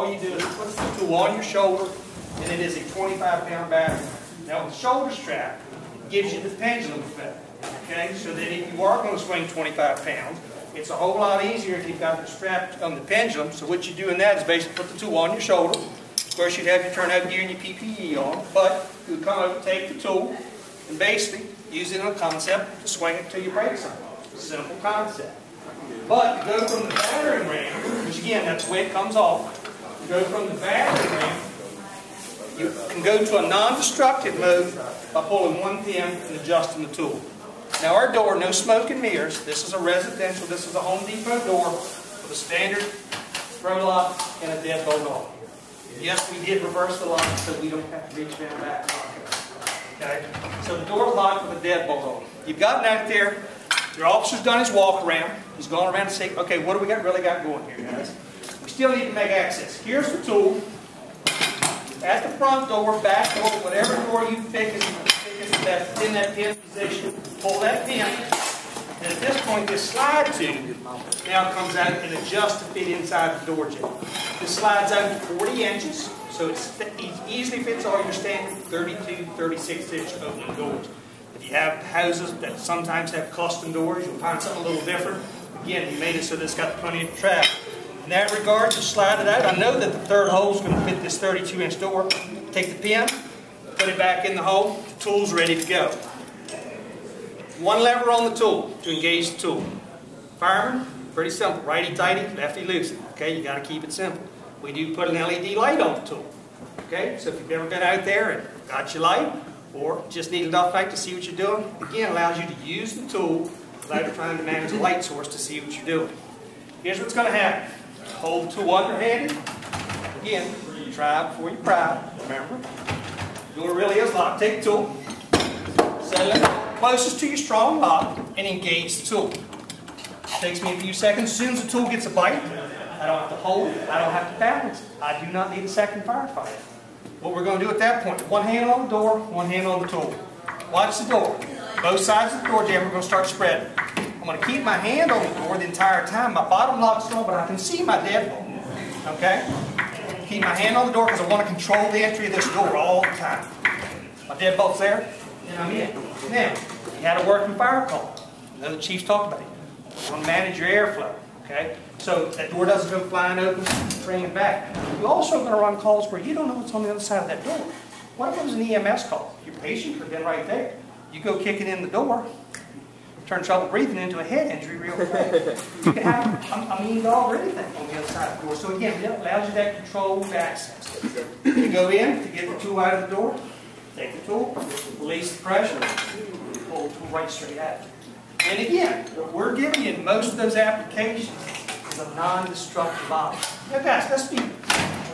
all you do is put the tool on your shoulder, and it is a 25-pound battery. Now, with the shoulder strap, it gives you the pendulum effect. Okay, so that if you are going to swing 25 pounds, it's a whole lot easier if you've got the strap on the pendulum. So what you do in that is basically put the tool on your shoulder. Of course, you'd have your turnout gear and your PPE on, but you would come over, take the tool, and basically use it in a concept to swing it till your brakes on. Simple concept. But to go from the battering ram, which again, that's the way it comes off, to go from the battering ram, you can go to a non-destructive mode by pulling one pin and adjusting the tool. Now our door, no smoke and mirrors. This is a residential, this is a Home Depot door with a standard throw lock and a deadbolt on. Yes, we did reverse the lock so we don't have to reach down back. Okay? So the door is locked with a deadbolt on. You've gotten out there, your officer's done his walk around. He's gone around to say, okay, what do we really got going here, guys? We still need to make access. Here's the tool. At the front door, back door, whatever door you pick is that's in that pin position. Pull that pin. And at this point, this slide tube now comes out and adjusts to fit inside the door jamb. This slides out to 40 inches, so it easily fits all your standard 32, 36-inch opening doors. If you have houses that sometimes have custom doors, you'll find something a little different. Again, we made it so that it's got plenty of track. In that regard, to slide it out, I know that the third hole is going to fit this 32-inch door. Take the pin, put it back in the hole, the tool's ready to go. One lever on the tool to engage the tool. Fireman, pretty simple. Righty-tighty, lefty-loosey. Okay, you got to keep it simple. We do put an LED light on the tool. Okay, so if you've ever been out there and got your light, or just need enough light to see what you're doing, again, allows you to use the tool without trying to manage a light source to see what you're doing. Here's what's going to happen. Hold the tool underhanded. Again, try before you pry. Remember, the door really is locked. Take the tool, settle it closest to your strong lock, and engage the tool. Takes me a few seconds. As soon as the tool gets a bite, I don't have to hold it. I don't have to balance it. I do not need a second firefighter. What we're going to do at that point, one hand on the door, one hand on the tool. Watch the door. Both sides of the door jamb are going to start spreading. I'm going to keep my hand on the door the entire time. My bottom lock's on, but I can see my deadbolt. Okay? Keep my hand on the door because I want to control the entry of this door all the time. My deadbolt's there, and I'm in. Now, you had a working fire call. You know the chiefs talked about it. You want to manage your airflow. Okay? So that door doesn't go flying open, bring it back. You're also going to run calls where you don't know what's on the other side of that door. What if it was an EMS call? Your patient could have been right there. You go kicking in the door, turn trouble breathing into a head injury real quick. You can have a mean dog or anything on the other side of the door. So again, it allows you that controlled access. You go in to get the tool out of the door, take the tool, release the pressure, pull the tool right straight out. And again, what we're giving you in most of those applications is a non-destructive option. Now guys, let's be,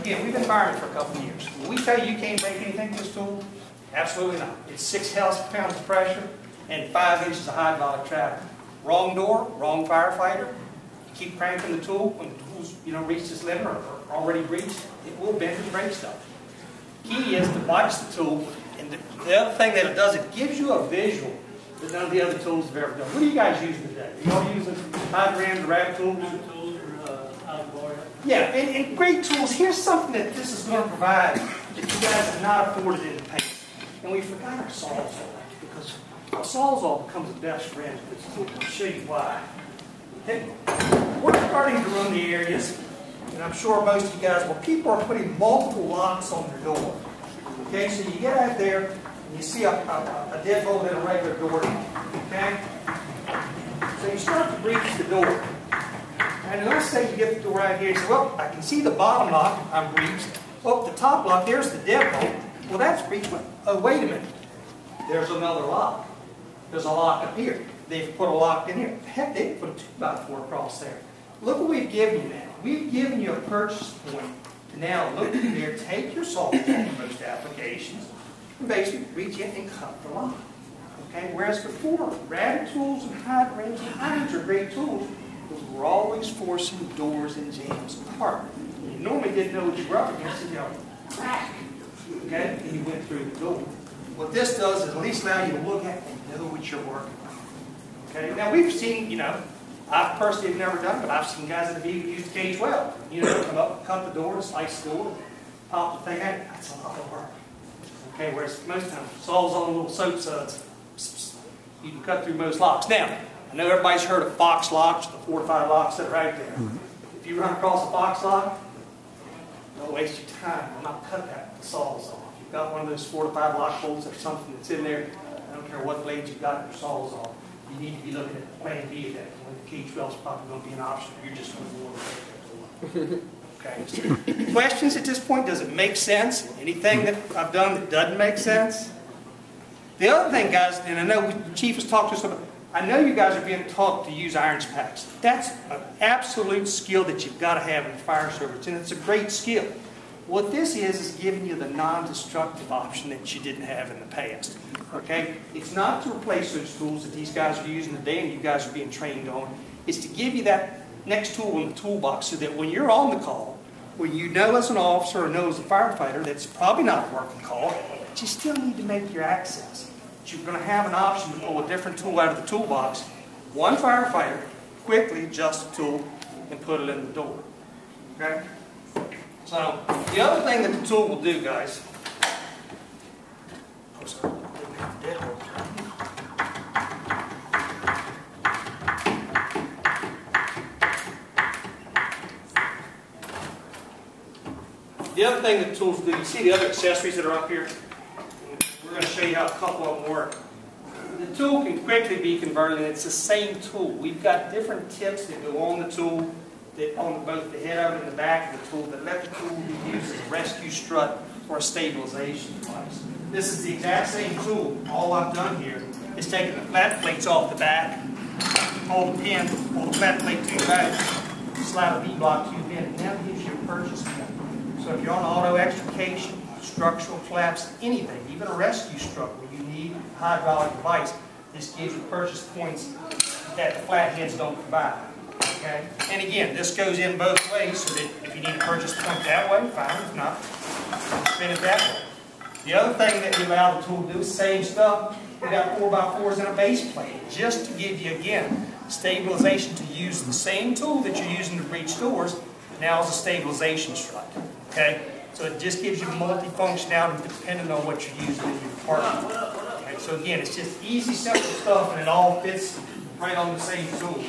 again, we've been firemen for a couple of years. When we tell you you can't break anything with this tool, absolutely not. It's 6 pounds of pressure and 5 inches of hydraulic travel. Wrong door, wrong firefighter. You keep cranking the tool when the tool's reached its limit or already reached, it will bend and break stuff. Key is to watch the tool, and the other thing that it does, it gives you a visual that none of the other tools have ever done. What are you guys using today? Are you all using high-grams, rab tools? Yeah, and great tools. Here's something that this is going to provide that you guys have not afforded in the past. And we forgot our Sawzall, because our Sawzall becomes the best friend of this tool. I'll show you why. Okay. We're starting to run the areas, and I'm sure most of you guys, where people are putting multiple locks on their door. Okay, so you get out there, and you see a deadbolt in a regular door. Okay? So you start to breach the door. And let's say you get the door out here and say, well, I can see the bottom lock, I'm breached. Well, the top lock, there's the deadbolt. Well, that's breached. Oh, wait a minute. There's another lock. There's a lock up here. They've put a lock in here. Heck, they put a 2x4 across there. Look what we've given you now. We've given you a purchase point to now look in there, take your salt in most applications, and basically reach in and cut the lock. Okay? Whereas before, rabbit tools and hydrants are great tools, but we're always forcing doors and jambs apart. You normally didn't know what you were up against, and you go, crack. Okay? And you went through the door. What this does is at least allow you to look at and know what you're working on. Okay? Now we've seen, I personally have never done it, but I've seen guys that have even used the cage well. You know, come up, cut the door, slice the door, pop the thing out. That's a lot of work. Okay, whereas most times, saws on little soap suds, you can cut through most locks. Now, I know everybody's heard of fox locks, the 4 to 5 locks that are right there. If you run across a fox lock, don't waste your time. I'll not cut that with the saws off. You've got one of those 4 to 5 lock bolts or something that's in there. I don't care what blades you've got your saws on. You need to be looking at plan B at that point. The cage well is probably going to be an option. You're just going to want to okay. So, questions at this point? Does it make sense? Anything that I've done that doesn't make sense? The other thing, guys, and I know the Chief has talked to us about, I know you guys are being taught to use iron packs. That's an absolute skill that you've got to have in the fire service, and it's a great skill. What this is giving you the non-destructive option that you didn't have in the past. Okay? It's not to replace those tools that these guys are using today and you guys are being trained on. It's to give you that next tool in the toolbox so that when you're on the call, when you know as an officer or know as a firefighter that's probably not a working call, but you still need to make your access. But you're going to have an option to pull a different tool out of the toolbox. One firefighter, quickly adjust the tool and put it in the door. Okay? So, the other thing that the tool will do, guys, the other thing that the tools do, you see the other accessories that are up here? We're going to show you how a couple of them work. The tool can quickly be converted, and it's the same tool. We've got different tips that go on the tool, that on both the head of it and the back of the tool, that let the tool be used as a rescue strut or a stabilization device. This is the exact same tool. All I've done here is taken the flat plates off the back, hold the pin, hold the flat plate to the back, slide a V-block tube in, and that gives you a purchase point. So if you're on auto extrication, structural collapse, anything, even a rescue strut where you need a hydraulic device, this gives you purchase points that the flatheads don't provide. Okay? And again, this goes in both ways, so that if you need a purchase point that way, fine. If not, spin it that way. The other thing that we allow the tool to do is the same stuff. We got 4x4s and a base plate, just to give you, again, stabilization to use the same tool that you're using to breach doors, now as a stabilization strut. Okay? So it just gives you multi-functionality depending on what you're using in your department. Okay? So again, it's just easy, simple stuff, and it all fits right on the same tool.